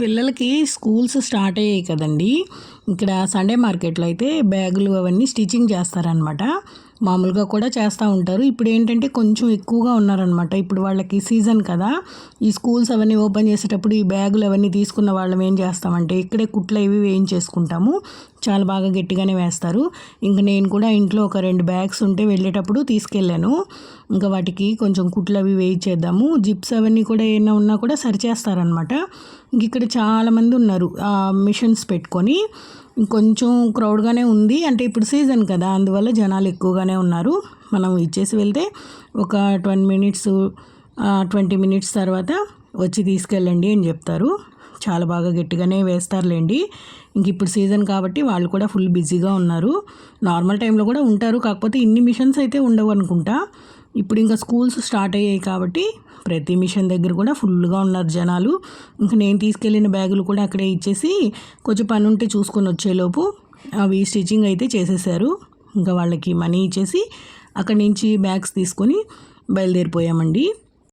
పిల్లలకి schools start అయ్యాయి కదండీ! ఇక్కడ సండే మార్కెట్‌లో అయితే బ్యాగులు అవన్నీ స్టిచ్చింగ్ చేస్తారనమాట. మామూలుగా కూడా చేస్తూ ఉంటారు. ఇప్పుడేంటంటే కొంచెం ఎక్కువగా ఉన్నారనమాట. ఇప్పుడు వాళ్ళకి సీజన్ కదా! ఈ స్కూల్స్ అవన్నీ ఓపెన్ చేసేటప్పుడు ఈ బ్యాగులు అవన్నీ తీసుకున్న వాళ్ళం ఏం చేస్తామంటే ఇక్కడే కుట్లు అవి వేయించేసుకుంటాము. చాలా బాగా గట్టిగానే వేస్తారు. ఇంక నేను కూడా ఇంట్లో ఒక 2 బ్యాగ్స్ ఉంటే వెళ్ళేటప్పుడు తీసుకెళ్ళాను. ఇంకా వాటికి కొంచెం కుట్లు అవి వేయించేద్దాము. జిప్స్ అవన్నీ కూడా ఏమైనా ఉన్నా కూడా సరిచేస్తారనమాట. ఇక్కడ చాలామంది ఉన్నారు మిషన్స్ పెట్టుకొని. కొంచెం క్రౌడ్గానే ఉంది, అంటే ఇప్పుడు సీజన్ కదా, అందువల్ల జనాలు ఎక్కువగానే ఉన్నారు. మనం ఇచ్చేసి వెళ్తే ఒక 20 మినిట్స్ తర్వాత వచ్చి తీసుకెళ్ళండి అని చెప్తారు. చాలా బాగా గట్టిగానే వేస్తారులేండి. ఇంక ఇప్పుడు సీజన్ కాబట్టి వాళ్ళు కూడా ఫుల్ బిజీగా ఉన్నారు. నార్మల్ టైంలో కూడా ఉంటారు, కాకపోతే ఇన్ని మిషన్స్ అయితే ఉండవు అనుకుంటా. ఇప్పుడు ఇంకా స్కూల్స్ స్టార్ట్ అయ్యాయి కాబట్టి ప్రతి మిషన్ దగ్గర కూడా ఫుల్గా ఉన్నారు జనాలు. ఇంక నేను తీసుకెళ్ళిన బ్యాగులు కూడా అక్కడే ఇచ్చేసి కొంచెం పని ఉంటే చూసుకొని వచ్చేలోపు అవి స్టిచ్చింగ్ అయితే చేసేసారు. ఇంకా వాళ్ళకి మనీ ఇచ్చేసి అక్కడి నుంచి బ్యాగ్స్ తీసుకొని బయలుదేరిపోయామండి.